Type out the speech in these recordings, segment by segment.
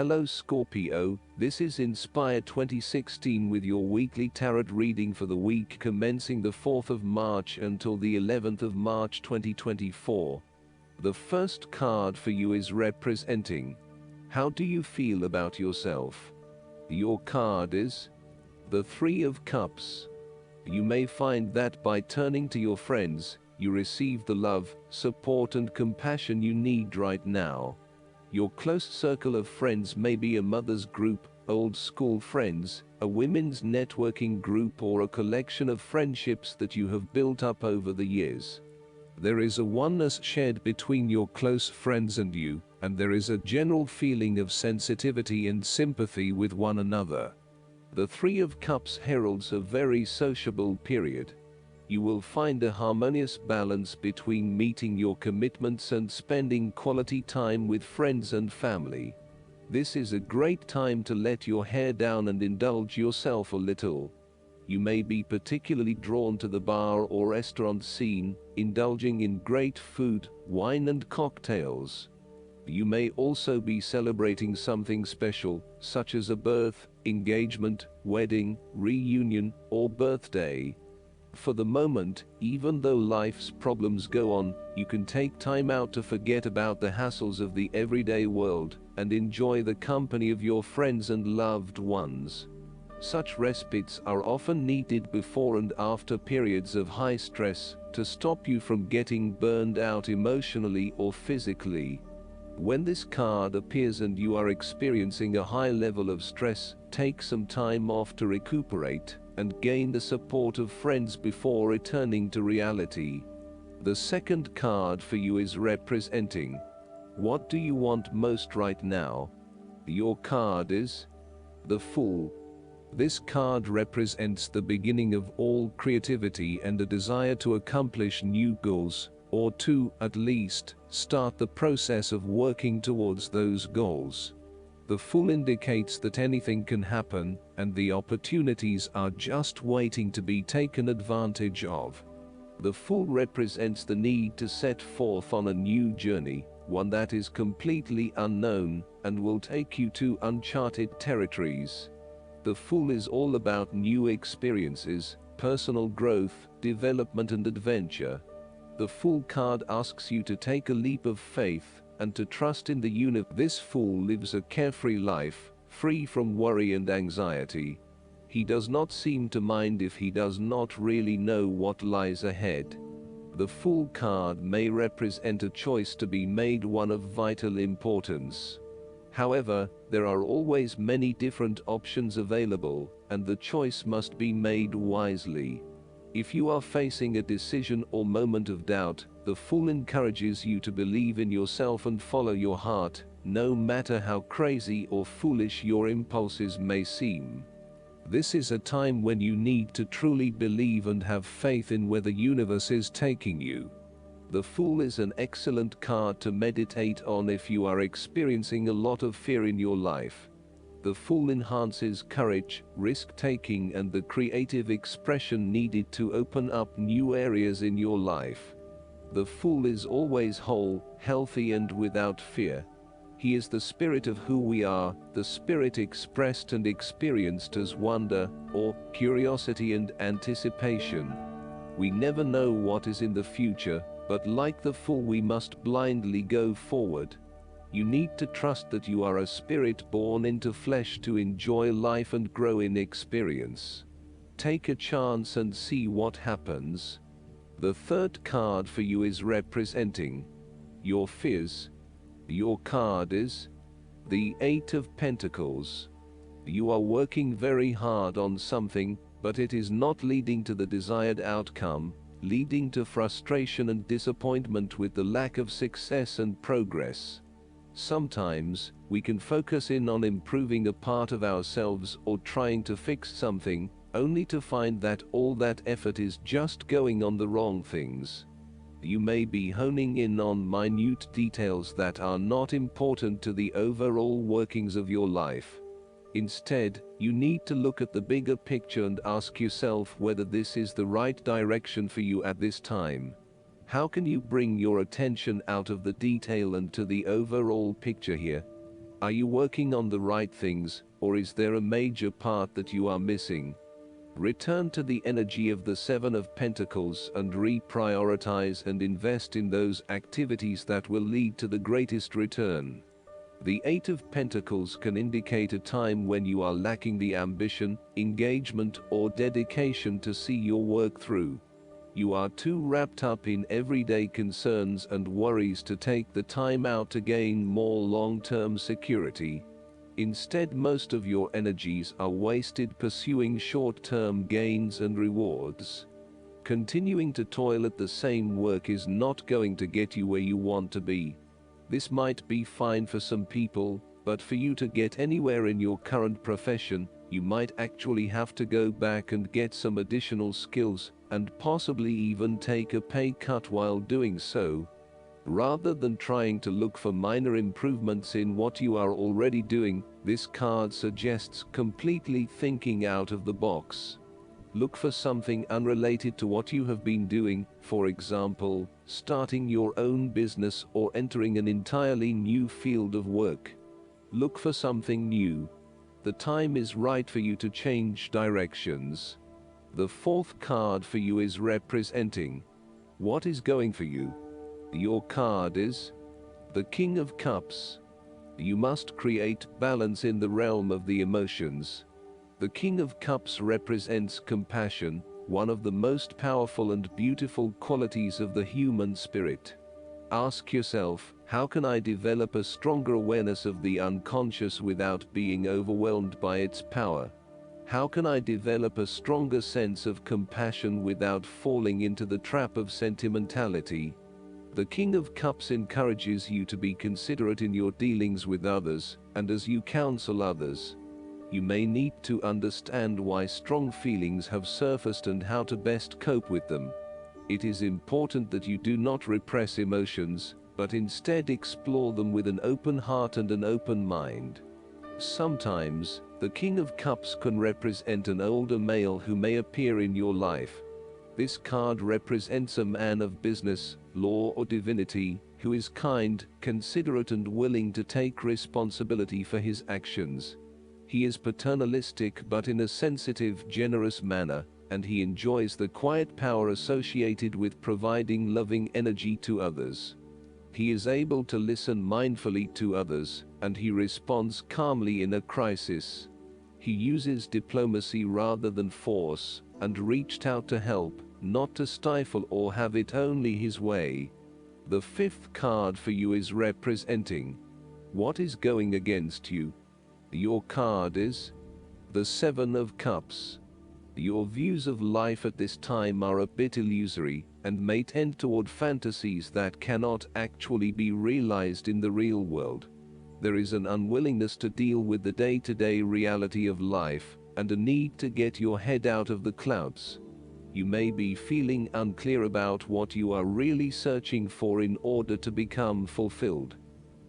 Hello Scorpio, this is Inspire 2016 with your weekly tarot reading for the week commencing the 4th of March until the 11th of March 2024. The first card for you is representing, how do you feel about yourself? Your card is the Three of Cups. You may find that by turning to your friends, you receive the love, support and compassion you need right now. Your close circle of friends may be a mother's group, old school friends, a women's networking group or a collection of friendships that you have built up over the years. There is a oneness shared between your close friends and you, and there is a general feeling of sensitivity and sympathy with one another. The Three of Cups heralds a very sociable period. You will find a harmonious balance between meeting your commitments and spending quality time with friends and family. This is a great time to let your hair down and indulge yourself a little. You may be particularly drawn to the bar or restaurant scene, indulging in great food, wine and cocktails. You may also be celebrating something special, such as a birth, engagement, wedding, reunion, or birthday. For the moment, even though life's problems go on, you can take time out to forget about the hassles of the everyday world and enjoy the company of your friends and loved ones. Such respites are often needed before and after periods of high stress to stop you from getting burned out emotionally or physically. When this card appears and you are experiencing a high level of stress, take some time off to recuperate and gain the support of friends before returning to reality. The second card for you is representing, what do you want most right now? Your card is the Fool. This card represents the beginning of all creativity and a desire to accomplish new goals, or to, at least, start the process of working towards those goals. The Fool indicates that anything can happen, and the opportunities are just waiting to be taken advantage of. The Fool represents the need to set forth on a new journey, one that is completely unknown, and will take you to uncharted territories. The Fool is all about new experiences, personal growth, development and adventure. The Fool card asks you to take a leap of faith and to trust in the universe. This Fool lives a carefree life, free from worry and anxiety. He does not seem to mind if he does not really know what lies ahead. The Fool card may represent a choice to be made one of vital importance. However, there are always many different options available, and the choice must be made wisely. If you are facing a decision or moment of doubt, the Fool encourages you to believe in yourself and follow your heart, no matter how crazy or foolish your impulses may seem. This is a time when you need to truly believe and have faith in where the universe is taking you. The Fool is an excellent card to meditate on if you are experiencing a lot of fear in your life. The Fool enhances courage, risk-taking and the creative expression needed to open up new areas in your life. The Fool is always whole, healthy and without fear. He is the spirit of who we are, the spirit expressed and experienced as wonder, or curiosity and anticipation. We never know what is in the future, but like the Fool we must blindly go forward. You need to trust that you are a spirit born into flesh to enjoy life and grow in experience. Take a chance and see what happens. The third card for you is representing your fears. Your card is the Eight of Pentacles. You are working very hard on something, but it is not leading to the desired outcome, leading to frustration and disappointment with the lack of success and progress. Sometimes, we can focus in on improving a part of ourselves or trying to fix something, only to find that all that effort is just going on the wrong things. You may be honing in on minute details that are not important to the overall workings of your life. Instead, you need to look at the bigger picture and ask yourself whether this is the right direction for you at this time. How can you bring your attention out of the detail and to the overall picture here? Are you working on the right things, or is there a major part that you are missing? Return to the energy of the Seven of Pentacles and reprioritize and invest in those activities that will lead to the greatest return. The Eight of Pentacles can indicate a time when you are lacking the ambition, engagement, or dedication to see your work through. You are too wrapped up in everyday concerns and worries to take the time out to gain more long-term security. Instead, most of your energies are wasted pursuing short-term gains and rewards. Continuing to toil at the same work is not going to get you where you want to be. This might be fine for some people, but for you to get anywhere in your current profession, you might actually have to go back and get some additional skills, and possibly even take a pay cut while doing so. Rather than trying to look for minor improvements in what you are already doing, this card suggests completely thinking out of the box. Look for something unrelated to what you have been doing, for example, starting your own business or entering an entirely new field of work. Look for something new. The time is right for you to change directions. The fourth card for you is representing what is going for you. Your card is the King of Cups. You must create balance in the realm of the emotions. The King of Cups represents compassion, one of the most powerful and beautiful qualities of the human spirit. Ask yourself, how can I develop a stronger awareness of the unconscious without being overwhelmed by its power? How can I develop a stronger sense of compassion without falling into the trap of sentimentality? The King of Cups encourages you to be considerate in your dealings with others, and as you counsel others, you may need to understand why strong feelings have surfaced and how to best cope with them. It is important that you do not repress emotions, but instead explore them with an open heart and an open mind. Sometimes, the King of Cups can represent an older male who may appear in your life. This card represents a man of business, law, or divinity, who is kind, considerate, and willing to take responsibility for his actions. He is paternalistic but in a sensitive, generous manner, and he enjoys the quiet power associated with providing loving energy to others. He is able to listen mindfully to others, and he responds calmly in a crisis. He uses diplomacy rather than force, and reached out to help, not to stifle or have it only his way. The fifth card for you is representing what is going against you. Your card is the Seven of Cups. Your views of life at this time are a bit illusory, and may tend toward fantasies that cannot actually be realized in the real world. There is an unwillingness to deal with the day-to-day reality of life, and a need to get your head out of the clouds. You may be feeling unclear about what you are really searching for in order to become fulfilled.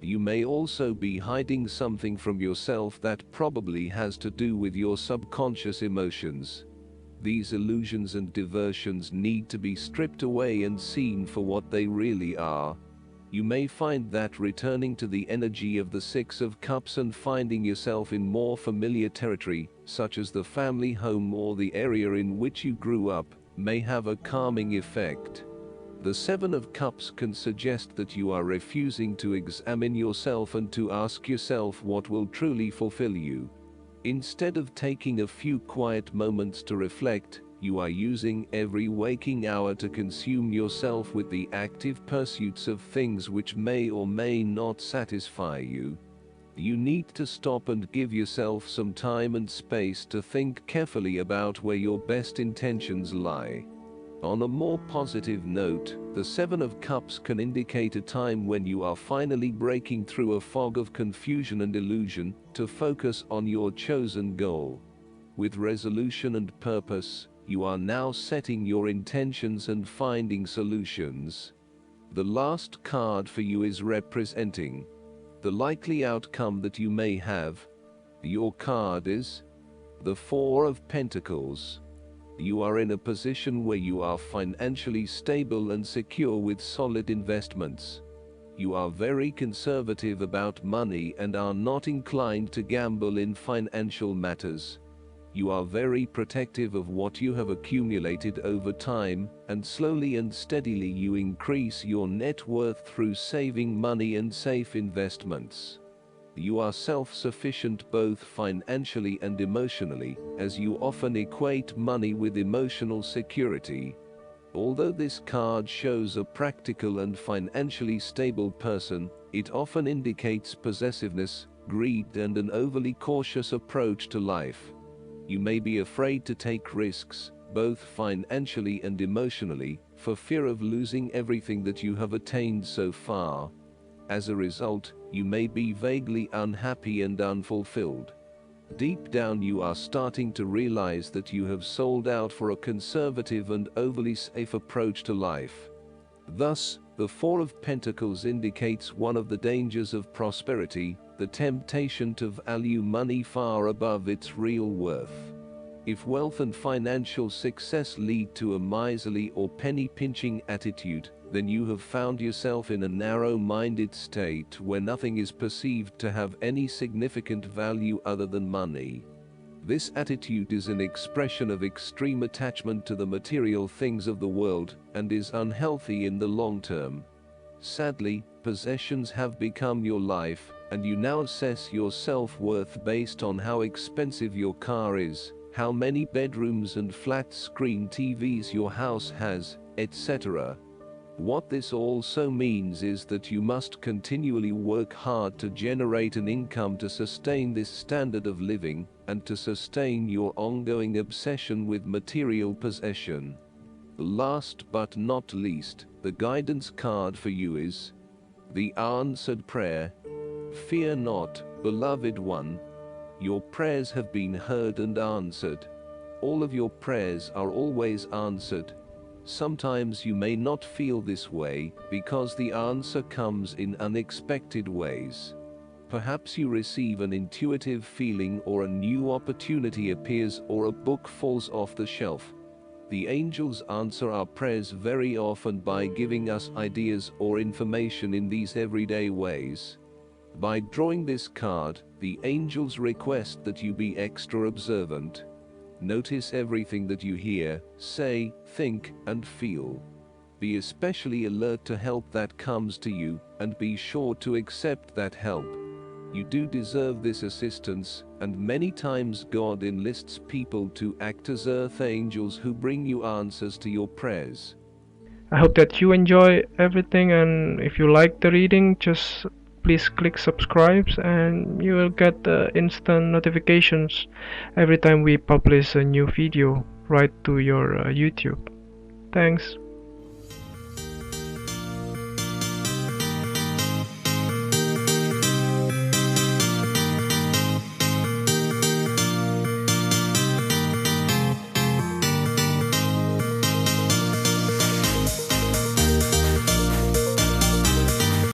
You may also be hiding something from yourself that probably has to do with your subconscious emotions. These illusions and diversions need to be stripped away and seen for what they really are. You may find that returning to the energy of the Six of Cups and finding yourself in more familiar territory, such as the family home or the area in which you grew up, may have a calming effect. The Seven of Cups can suggest that you are refusing to examine yourself and to ask yourself what will truly fulfill you. Instead of taking a few quiet moments to reflect, you are using every waking hour to consume yourself with the active pursuits of things which may or may not satisfy you. You need to stop and give yourself some time and space to think carefully about where your best intentions lie. On a more positive note, the Seven of Cups can indicate a time when you are finally breaking through a fog of confusion and illusion to focus on your chosen goal. With resolution and purpose, you are now setting your intentions and finding solutions. The last card for you is representing the likely outcome that you may have. Your card is the Four of Pentacles. You are in a position where you are financially stable and secure with solid investments. You are very conservative about money and are not inclined to gamble in financial matters. You are very protective of what you have accumulated over time, and slowly and steadily you increase your net worth through saving money and safe investments. You are self-sufficient both financially and emotionally, as you often equate money with emotional security. Although this card shows a practical and financially stable person, it often indicates possessiveness, greed, and an overly cautious approach to life. You may be afraid to take risks, both financially and emotionally, for fear of losing everything that you have attained so far. As a result, you may be vaguely unhappy and unfulfilled. Deep down you are starting to realize that you have sold out for a conservative and overly safe approach to life. Thus, the Four of Pentacles indicates one of the dangers of prosperity, the temptation to value money far above its real worth. If wealth and financial success lead to a miserly or penny-pinching attitude, then you have found yourself in a narrow-minded state where nothing is perceived to have any significant value other than money. This attitude is an expression of extreme attachment to the material things of the world, and is unhealthy in the long term. Sadly, possessions have become your life, and you now assess your self-worth based on how expensive your car is, how many bedrooms and flat-screen TVs your house has, etc. What this also means is that you must continually work hard to generate an income to sustain this standard of living, and to sustain your ongoing obsession with material possession. Last but not least, the guidance card for you is the Answered Prayer. Fear not, beloved one. Your prayers have been heard and answered. All of your prayers are always answered. Sometimes you may not feel this way, because the answer comes in unexpected ways. Perhaps you receive an intuitive feeling, or a new opportunity appears, or a book falls off the shelf. The angels answer our prayers very often by giving us ideas or information in these everyday ways. By drawing this card, the angels request that you be extra observant. Notice everything that you hear, say, think, and feel. Be especially alert to help that comes to you, and be sure to accept that help. You do deserve this assistance, and many times God enlists people to act as earth angels who bring you answers to your prayers. I hope that you enjoy everything, and if you like the reading, just please click subscribe and you will get instant notifications every time we publish a new video right to your YouTube. Thanks.